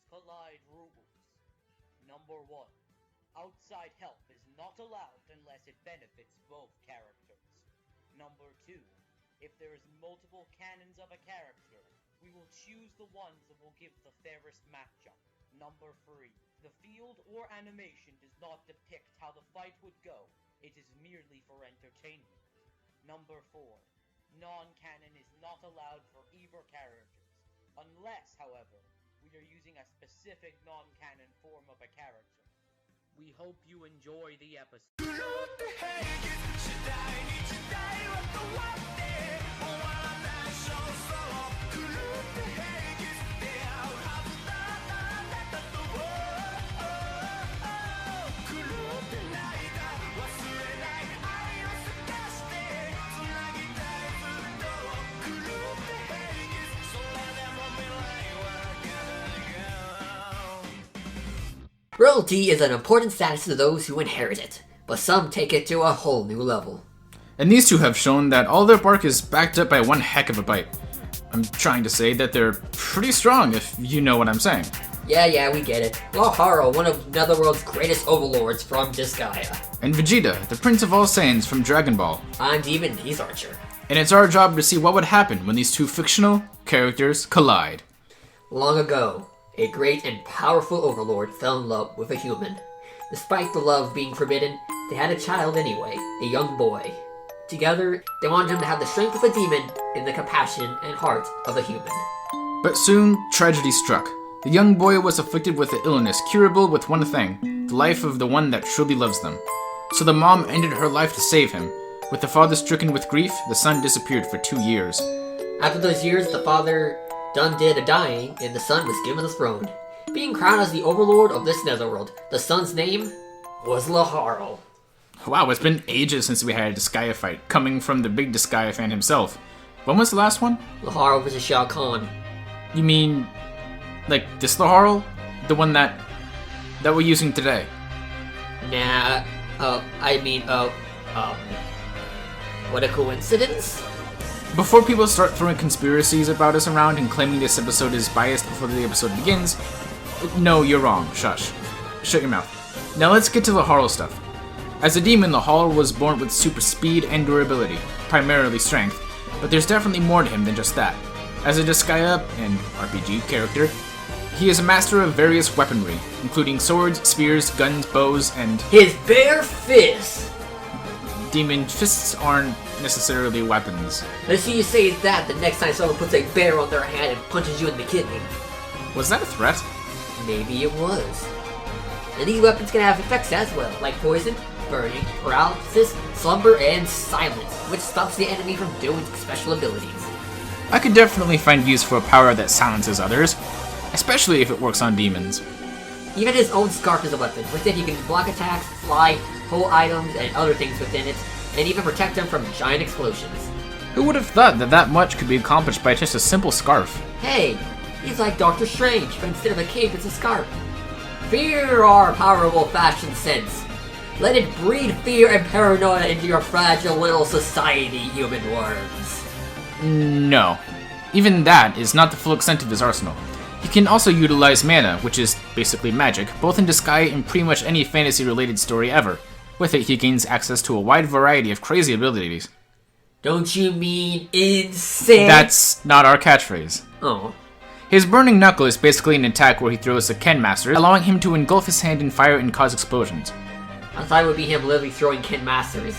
Collide rules. Number 1. Outside help is not allowed unless it benefits both characters. Number 2. If there is multiple cannons of a character, we will choose the ones that will give the fairest matchup. Number 3. The field or animation does not depict how the fight would go. It is merely for entertainment. Number 4. Non-canon is not allowed for either characters, unless, however, we are using a specific non-canon form of a character. We hope you enjoy the episode. Royalty is an important status to those who inherit it, but some take it to a whole new level. And these two have shown that all their bark is backed up by one heck of a bite. I'm trying to say that they're pretty strong, if you know what I'm saying. Yeah, we get it. Laharl, one of Netherworld's greatest overlords from Disgaea. And Vegeta, the Prince of All Saiyans from Dragon Ball. I'm Demon, he's Archer. And it's our job to see what would happen when these two fictional characters collide. Long ago, a great and powerful overlord fell in love with a human. Despite the love being forbidden, they had a child anyway, a young boy. Together, they wanted him to have the strength of a demon and the compassion and heart of a human. But soon, tragedy struck. The young boy was afflicted with an illness curable with one thing, the life of the one that truly loves them. So the mom ended her life to save him. With the father stricken with grief, the son disappeared for 2 years. After those years, the father done did a dying, and the son was given the throne. Being crowned as the overlord of this netherworld, the son's name was Laharl. Wow, it's been ages since we had a Disgaea fight, coming from the big Disgaea fan himself. When was the last one? Laharl vs. Shao Kahn. You mean, like this Laharl? The one that we're using today? Nah, what a coincidence? Before people start throwing conspiracies about us around and claiming this episode is biased before the episode begins, no, you're wrong. Shush. Shut your mouth. Now let's get to the Laharl stuff. As a demon, Laharl was born with super speed and durability, primarily strength, but there's definitely more to him than just that. As a Disgaea and RPG character, he is a master of various weaponry, including swords, spears, guns, bows, and his bare fists! Demon fists aren't necessarily weapons. Let's see you say that the next time someone puts a bear on their hand and punches you in the kidney. Was that a threat? Maybe it was. And these weapons can have effects as well, like poison, burning, paralysis, slumber, and silence, which stops the enemy from doing special abilities. I could definitely find use for a power that silences others, especially if it works on demons. Even his own scarf is a weapon. With it, he can block attacks, fly, pull items, and other things within it, and even protect them from giant explosions. Who would have thought that much could be accomplished by just a simple scarf? Hey, he's like Doctor Strange, but instead of a cape, it's a scarf. Fear our powerful fashion sense. Let it breed fear and paranoia into your fragile little society, human worms. No. Even that is not the full extent of his arsenal. He can also utilize mana, which is basically magic, both in Disgaea and pretty much any fantasy-related story ever. With it, he gains access to a wide variety of crazy abilities. Don't you mean insane? That's not our catchphrase. Oh. His Burning Knuckle is basically an attack where he throws a Ken Master, allowing him to engulf his hand in fire and cause explosions. I thought it would be him literally throwing Ken Masters.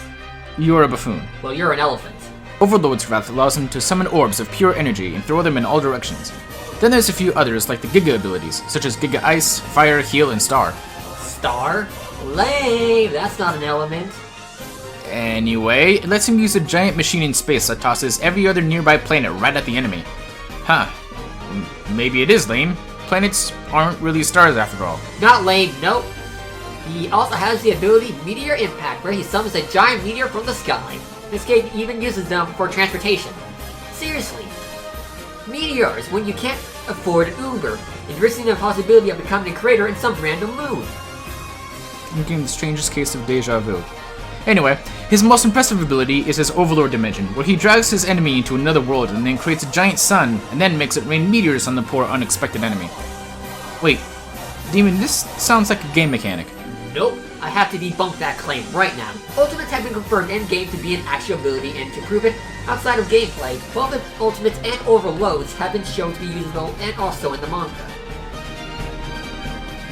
You're a buffoon. Well, you're an elephant. Overlord's Wrath allows him to summon orbs of pure energy and throw them in all directions. Then there's a few others like the Giga abilities, such as Giga Ice, Fire, Heal, and Star. Star? Lame! That's not an element. Anyway, it lets him use a giant machine in space that tosses every other nearby planet right at the enemy. Huh. Maybe it is lame. Planets aren't really stars after all. Not lame, nope. He also has the ability Meteor Impact, where he summons a giant meteor from the sky. This game even uses them for transportation. Seriously. Meteors, when you can't afford an Uber, and risking the possibility of becoming a crater in some random moon. Thinking the strangest case of deja vu. Anyway, his most impressive ability is his Overlord Dimension, where he drags his enemy into another world and then creates a giant sun, and then makes it rain meteors on the poor unexpected enemy. Wait, Demon, this sounds like a game mechanic. Nope, I have to debunk that claim right now. Ultimates have been confirmed in-game to be an actual ability, and to prove it, outside of gameplay, both the Ultimates and Overloads have been shown to be usable and also in the manga.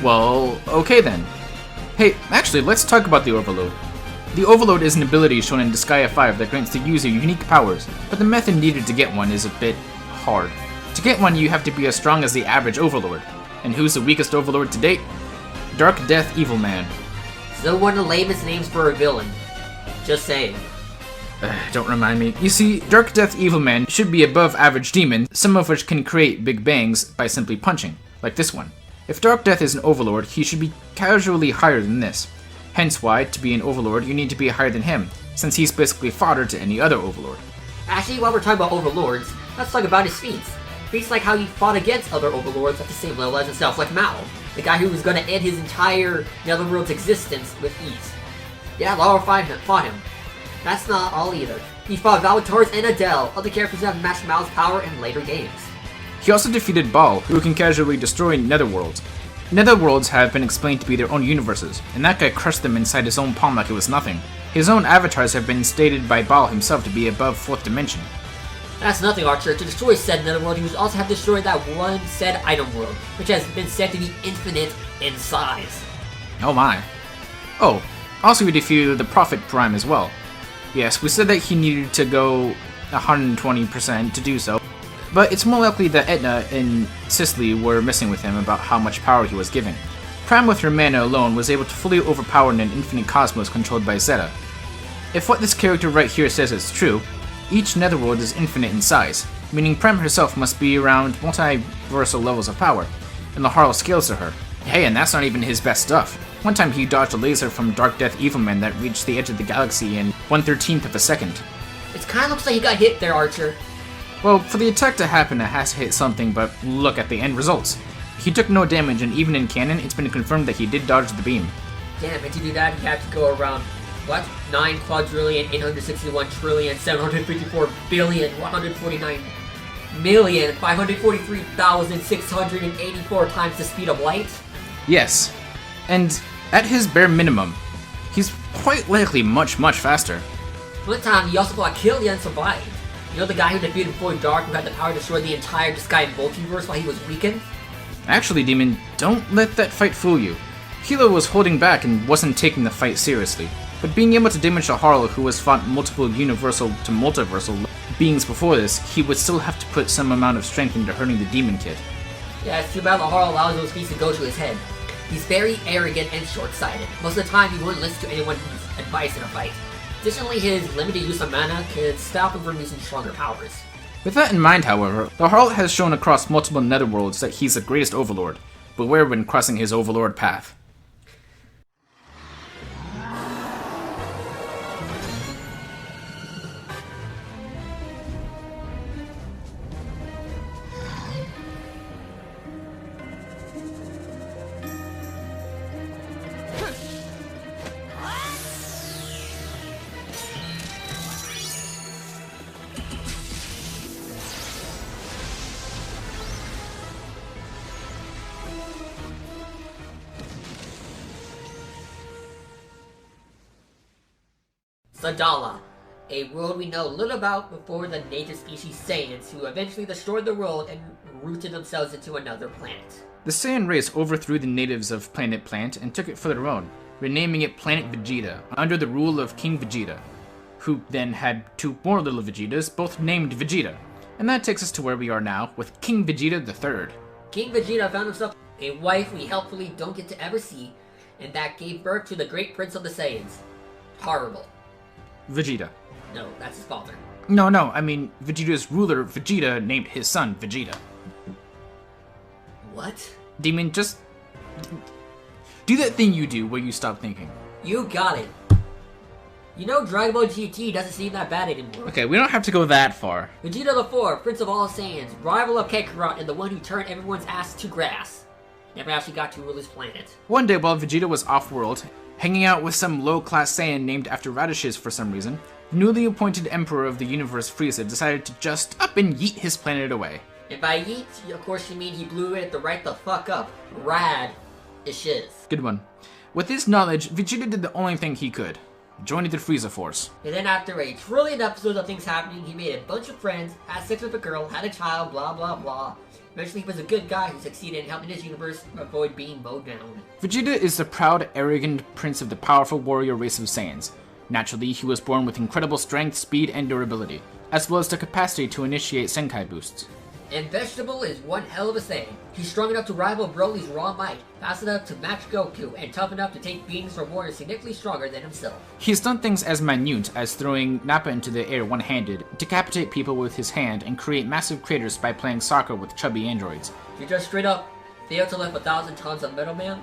Well, okay then. Hey, actually, let's talk about the Overload. The Overload is an ability shown in Disgaea 5 that grants the user unique powers, but the method needed to get one is a bit hard. To get one, you have to be as strong as the average Overlord. And who's the weakest Overlord to date? Dark Death Evil Man. So one of the lamest names for a villain. Just saying. Don't remind me. You see, Dark Death Evil Man should be above average demon, some of which can create big bangs by simply punching, like this one. If Dark Death is an Overlord, he should be casually higher than this. Hence why, to be an Overlord, you need to be higher than him, since he's basically fodder to any other Overlord. Actually, while we're talking about Overlords, let's talk about his feats. Feats like how he fought against other Overlords at the same level as himself, like Mao, the guy who was going to end his entire Netherworld's existence with ease. Yeah, Laharl fought him. That's not all either. He fought Valvators and Adele, other characters that have matched Mao's power in later games. He also defeated Baal, who can casually destroy Netherworlds. Netherworlds have been explained to be their own universes, and that guy crushed them inside his own palm like it was nothing. His own avatars have been stated by Baal himself to be above 4th dimension. That's nothing, Archer. To destroy said Netherworld, he would also have destroyed that one said item world, which has been said to be infinite in size. Oh my. Oh, also he defeated the Prophet Prime as well. Yes, we said that he needed to go 120% to do so, but it's more likely that Etna and Sicily were messing with him about how much power he was giving. Prime with her mana alone was able to fully overpower an infinite cosmos controlled by Zeta. If what this character right here says is true, each Netherworld is infinite in size, meaning Prime herself must be around multiversal levels of power, and Laharl scales to her. Hey, and that's not even his best stuff. One time he dodged a laser from Dark Death Evil Man that reached the edge of the galaxy in 1/13th of a second. It kinda looks like he got hit there, Archer. Well, for the attack to happen, it has to hit something, but look at the end results. He took no damage, and even in canon, it's been confirmed that he did dodge the beam. Damn, and to do that, he had to go around, 9 quadrillion, 861 trillion, 754 billion, 149,543,684 times the speed of light? Yes. And at his bare minimum, he's quite likely much faster. One time, he also fought Killia and survived. You know the guy who defeated Void Dark, who had the power to destroy the entire Disgaea multiverse while he was weakened? Actually, Demon, don't let that fight fool you. Hilo was holding back and wasn't taking the fight seriously, but being able to damage Laharl, who has fought multiple universal to multiversal beings before this, he would still have to put some amount of strength into hurting the Demon Kid. Yeah, it's too bad Laharl allows those feats to go to his head. He's very arrogant and short-sighted. Most of the time, he wouldn't listen to anyone's advice in a fight. Additionally, his limited use of mana could stop him from using stronger powers. With that in mind, however, Laharl has shown across multiple Netherworlds that he's the greatest Overlord. Beware when crossing his Overlord path. Sadala, a world we know little about before the native species Saiyans, who eventually destroyed the world and rooted themselves into another planet. The Saiyan race overthrew the natives of Planet Plant and took it for their own, renaming it Planet Vegeta, under the rule of King Vegeta, who then had 2 more little Vegetas, both named Vegeta. And that takes us to where we are now, with King Vegeta III. King Vegeta found himself a wife we helpfully don't get to ever see, and that gave birth to the great prince of the Saiyans. Horrible. Vegeta. No, that's his father. No, I mean, Vegeta's ruler, Vegeta, named his son Vegeta. What? Demon, just do that thing you do where you stop thinking. You got it. You know Dragon Ball GT doesn't seem that bad anymore. Okay, we don't have to go that far. Vegeta the Fourth, Prince of all Saiyans, rival of Kakarot, and the one who turned everyone's ass to grass. Never actually got to rule his planet. One day while Vegeta was off-world, hanging out with some low-class Saiyan named after radishes for some reason, the newly appointed Emperor of the Universe Frieza decided to just up and yeet his planet away. And by yeet, of course you mean he blew it right the fuck up. Rad is shiz. Good one. With this knowledge, Vegeta did the only thing he could. Joined the Frieza Force. And then after a trillion episodes of things happening, he made a bunch of friends, had sex with a girl, had a child, blah blah blah. Eventually he was a good guy who succeeded in helping his universe avoid being mowed down. Vegeta is the proud, arrogant prince of the powerful warrior race of Saiyans. Naturally, he was born with incredible strength, speed, and durability, as well as the capacity to initiate Senkai boosts. And Vegetable is one hell of a Saiyan. He's strong enough to rival Broly's raw might, fast enough to match Goku, and tough enough to take beatings from warriors significantly stronger than himself. He's done things as minute as throwing Nappa into the air one-handed, decapitate people with his hand, and create massive craters by playing soccer with chubby androids. You just straight up failed to lift 1,000 tons of Metal Man?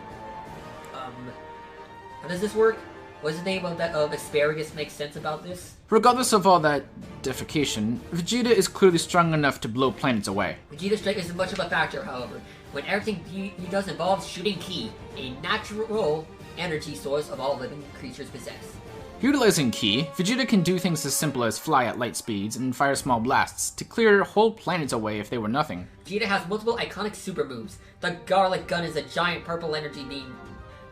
How does this work? What's the name of asparagus makes sense about this? Regardless of all that defecation, Vegeta is clearly strong enough to blow planets away. Vegeta's strength isn't much of a factor, however, when everything he does involves shooting Ki, a natural energy source of all living creatures possess. Utilizing Ki, Vegeta can do things as simple as fly at light speeds and fire small blasts to clear whole planets away if they were nothing. Vegeta has multiple iconic super moves. The Garlic Gun is a giant purple energy beam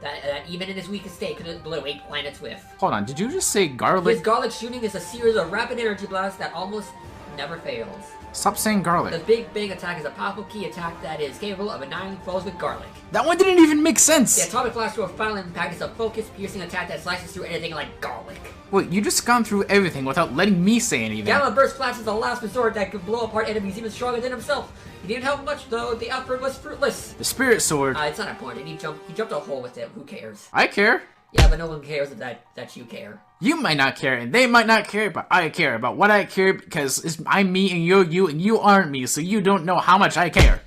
that even in his weakest state could blow 8 planets with. Hold on, did you just say garlic? His garlic shooting is a series of rapid energy blasts that almost never fails. Stop saying garlic. The Big Bang attack is a powerful Ki attack that is capable of annihilating foes with garlic. That one didn't even make sense! The Atomic Flash through a final impact is a focused, piercing attack that slices through anything like garlic. Wait, you just gone through everything without letting me say anything. Gamma Burst Flash is the last resort that could blow apart enemies even stronger than himself. He didn't help much though, the effort was fruitless. The Spirit Sword. It's not important, he jumped a hole with it, who cares? I care. Yeah, but no one cares that you care. You might not care, and they might not care, but I care about what I care because I'm me and you're you and you aren't me, so you don't know how much I care.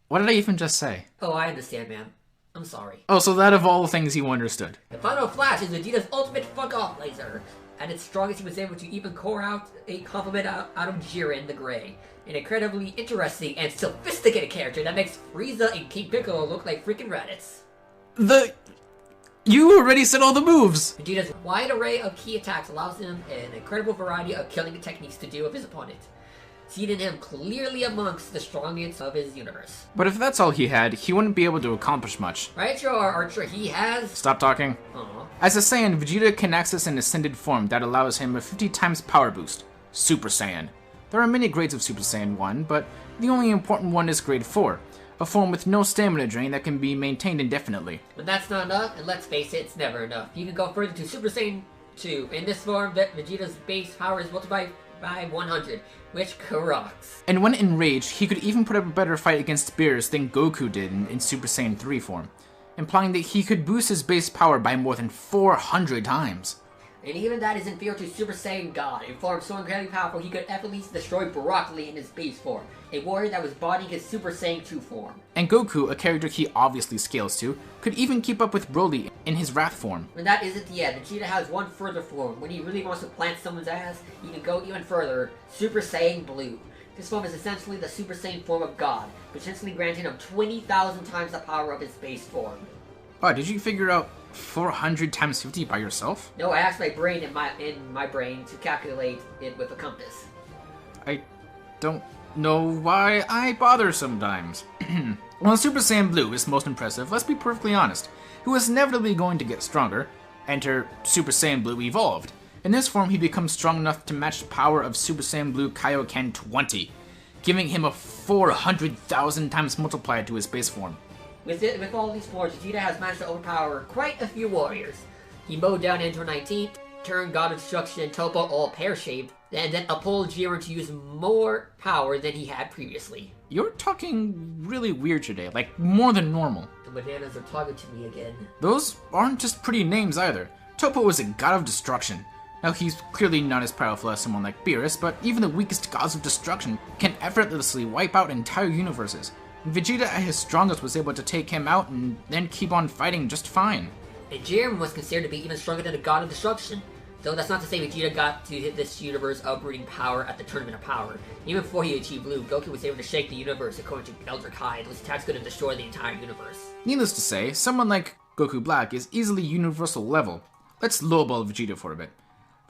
What did I even just say? Oh, I understand, man. I'm sorry. Oh, so that of all things you understood. The Final Flash is Vegeta's ultimate fuck-off laser. At its strongest, he was able to even core out a compliment out of Jiren the Grey. An incredibly interesting and sophisticated character that makes Frieza and King Piccolo look like freaking Raditz. You already said all the moves! Vegeta's wide array of key attacks allows him an incredible variety of killing techniques to deal with his opponent, seating him clearly amongst the strongest of his universe. But if that's all he had, he wouldn't be able to accomplish much. Right, sure, Archer, he has... Stop talking. As a Saiyan, Vegeta can access an ascended form that allows him a 50 times power boost. Super Saiyan. There are many grades of Super Saiyan 1, but the only important one is grade 4. A form with no stamina drain that can be maintained indefinitely. When that's not enough, and let's face it, it's never enough. You can go further to Super Saiyan 2. In this form, Vegeta's base power is multiplied by 100, which rocks. And when enraged, he could even put up a better fight against Beerus than Goku did in Super Saiyan 3 form, implying that he could boost his base power by more than 400 times. And even that is inferior to Super Saiyan God, a form so incredibly powerful he could effortlessly destroy Broccoli in his base form, a warrior that was bodying his Super Saiyan 2 form. And Goku, a character he obviously scales to, could even keep up with Broly in his Wrath form. And that isn't the end. Vegeta has one further form. When he really wants to plant someone's ass, he can go even further, Super Saiyan Blue. This form is essentially the Super Saiyan form of God, potentially granting him 20,000 times the power of his base form. Oh, did you figure out 400 times 50 by yourself? No, I asked my brain in my brain to calculate it with a compass. I don't know why I bother sometimes. While Super Saiyan Blue is most impressive, let's be perfectly honest. He was inevitably going to get stronger. Enter Super Saiyan Blue Evolved. In this form, he becomes strong enough to match the power of Super Saiyan Blue Kaioken 20, giving him a 400,000 times multiplier to his base form. With all these forms, Vegeta has managed to overpower quite a few warriors. He mowed down Endor 19, turned God of Destruction and Topo all pear-shaped, and then uphold Jiren to use more power than he had previously. You're talking really weird today, like more than normal. The bananas are talking to me again. Those aren't just pretty names either. Topo is a God of Destruction. Now, he's clearly not as powerful as someone like Beerus, but even the weakest gods of destruction can effortlessly wipe out entire universes. Vegeta at his strongest was able to take him out and then keep on fighting just fine. And Jiren was considered to be even stronger than a God of Destruction. Though that's not to say Vegeta got to hit this universe uprooting power at the Tournament of Power. Even before he achieved Blue, Goku was able to shake the universe according to Elder Kai, whose attacks could have destroyed the entire universe. Needless to say, someone like Goku Black is easily universal level. Let's lowball Vegeta for a bit.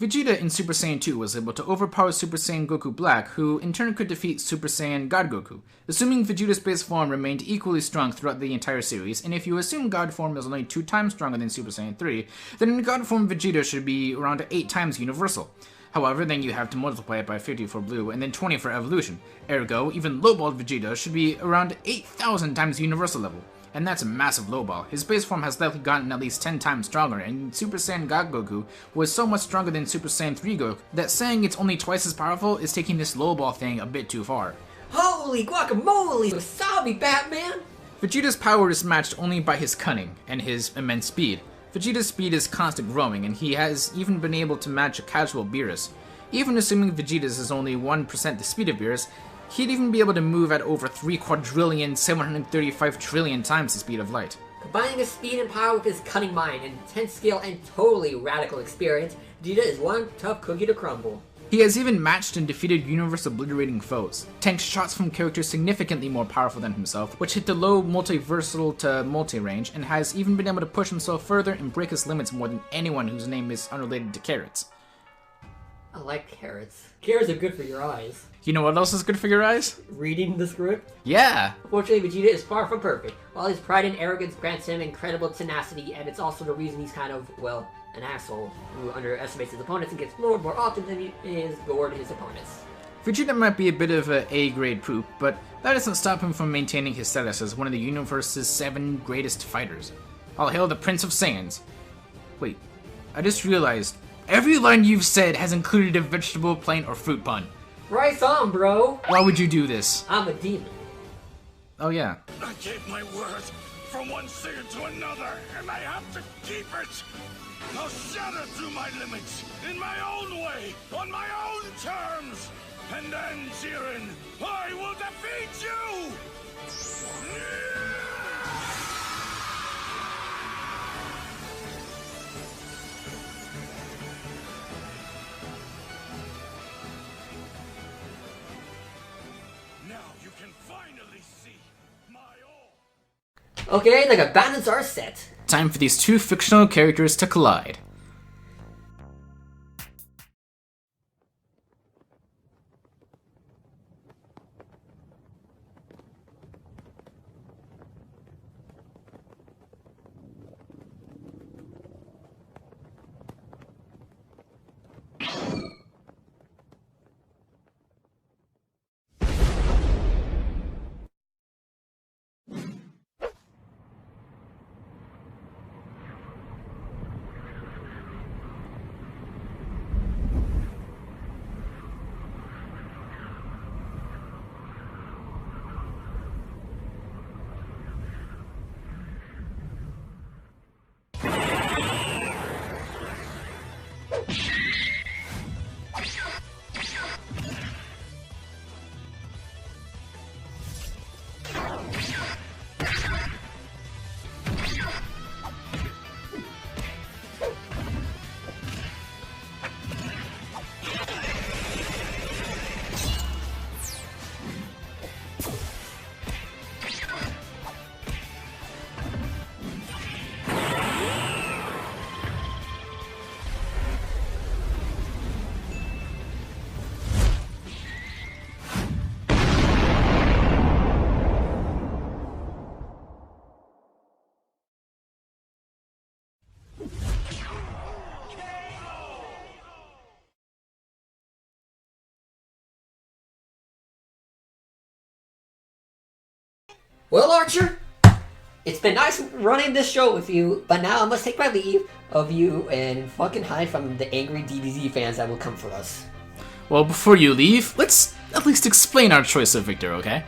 Vegeta in Super Saiyan 2 was able to overpower Super Saiyan Goku Black, who in turn could defeat Super Saiyan God Goku, assuming Vegeta's base form remained equally strong throughout the entire series, and if you assume God form is only 2 times stronger than Super Saiyan 3, then God form Vegeta should be around 8 times universal. However, then you have to multiply it by 50 for Blue, and then 20 for Evolution. Ergo, even lowballed Vegeta should be around 8,000 times universal level. And that's a massive lowball. His base form has likely gotten at least 10 times stronger, and Super Saiyan God Goku was so much stronger than Super Saiyan 3 Goku that saying it's only twice as powerful is taking this lowball thing a bit too far. Holy guacamole! Wasabi, Batman! Vegeta's power is matched only by his cunning and his immense speed. Vegeta's speed is constant growing, and he has even been able to match a casual Beerus. Even assuming Vegeta's is only 1% the speed of Beerus, he'd even be able to move at over 3,735 trillion times the speed of light. Combining his speed and power with his cunning mind, intense skill, and totally radical experience, Vegeta is one tough cookie to crumble. He has even matched and defeated universe-obliterating foes, tanked shots from characters significantly more powerful than himself, which hit the low multiversal to multi-range, and has even been able to push himself further and break his limits more than anyone whose name is unrelated to carrots. I like carrots. Carrots are good for your eyes. You know what else is good for your eyes? Reading the script? Yeah! Unfortunately, Vegeta is far from perfect. While his pride and arrogance grants him incredible tenacity, and it's also the reason he's kind of, well, an asshole who underestimates his opponents and gets floored more often than he is gored his opponents. Vegeta might be a bit of a A-grade poop, but that doesn't stop him from maintaining his status as one of the universe's 7 greatest fighters. All hail the Prince of Saiyans. Wait, I just realized, every line you've said has included a vegetable, plant, or fruit pun. Right on, bro! Why would you do this? I'm a demon. Oh yeah. I gave my word from one Saiyan to another, and I have to keep it! I'll shatter through my limits, in my own way, on my own terms! And then, Jiren, I will defeat you! Now you can finally see my all! Okay, the combatants are set. Time for these 2 fictional characters to collide. Well, Archer, it's been nice running this show with you, but now I must take my leave of you and fucking hide from the angry DBZ fans that will come for us. Well, before you leave, let's at least explain our choice of victor, okay?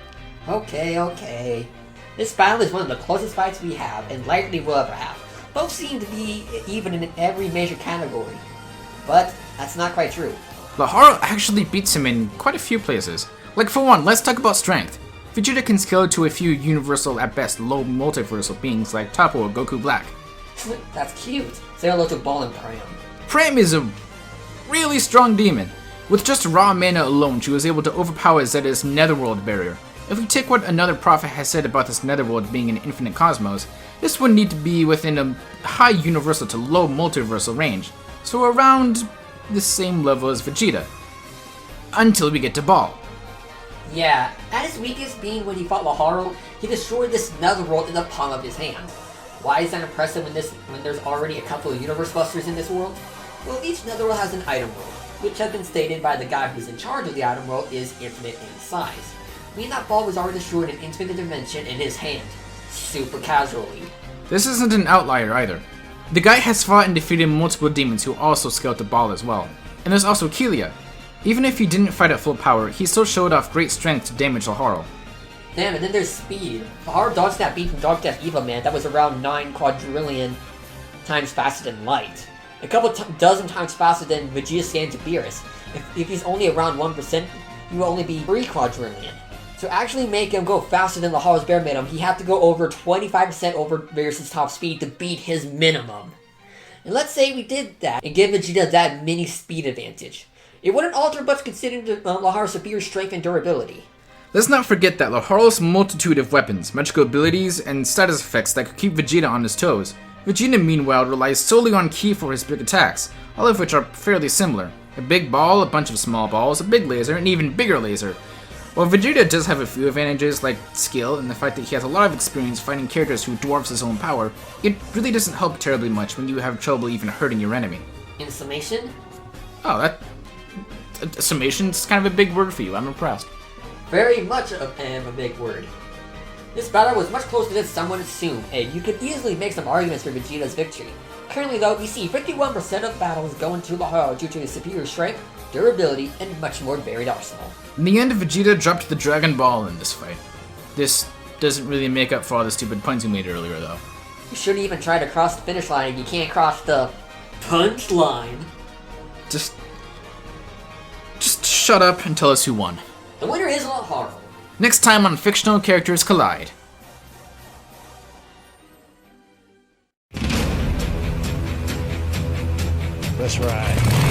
Okay. This battle is one of the closest fights we have, and likely will ever have. Both seem to be even in every major category. But that's not quite true. Laharl actually beats him in quite a few places. Like for one, let's talk about strength. Vegeta can scale to a few universal at best low multiversal beings like Toppo or Goku Black. That's cute. Say hello to Ball and Pram. Pram is a really strong demon. With just raw mana alone, she was able to overpower Zeta's netherworld barrier. If we take what another prophet has said about this netherworld being an infinite cosmos, this would need to be within a high universal to low multiversal range, so around the same level as Vegeta. Until we get to Ball. Yeah, at his weakest being when he fought Laharl, he destroyed this netherworld in the palm of his hand. Why is that impressive when there's already a couple of universe busters in this world? Well, each netherworld has an item world, which has been stated by the guy who's in charge of the item world is infinite in size. Meaning that Ball was already destroyed an infinite dimension in his hand, super casually. This isn't an outlier either. The guy has fought and defeated multiple demons who also scaled the Ball as well. And there's also Kelia. Even if he didn't fight at full power, he still showed off great strength to damage Laharl. Damn, and then there's speed. Laharl dodged that beat from Dark Death Eva Man that was around 9 quadrillion times faster than light. A couple dozen times faster than Vegeta scans Beerus. If he's only around 1%, he will only be 3 quadrillion. To actually make him go faster than Laharl's bare minimum, he had to go over 25% over Beerus' top speed to beat his minimum. And let's say we did that and give Vegeta that mini speed advantage. It wouldn't alter much considering Laharl's superior strength and durability. Let's not forget that Laharl's multitude of weapons, magical abilities, and status effects that could keep Vegeta on his toes. Vegeta, meanwhile, relies solely on Ki for his big attacks, all of which are fairly similar. A big ball, a bunch of small balls, a big laser, and an even bigger laser. While Vegeta does have a few advantages, like skill and the fact that he has a lot of experience fighting characters who dwarfs his own power, it really doesn't help terribly much when you have trouble even hurting your enemy. In summation? Oh, that... summation's kind of a big word for you, I'm impressed. Very much a big word. This battle was much closer than someone assumed, and you could easily make some arguments for Vegeta's victory. Currently though, we see 51% of battles going to Laharl due to his superior strength, durability, and much more varied arsenal. In the end, Vegeta dropped the Dragon Ball in this fight. This doesn't really make up for all the stupid puns you made earlier though. You shouldn't even try to cross the finish line if you can't cross the punch line. Just shut up and tell us who won. The winner is Laharl. Next time on Fictional Characters Collide. Let's ride.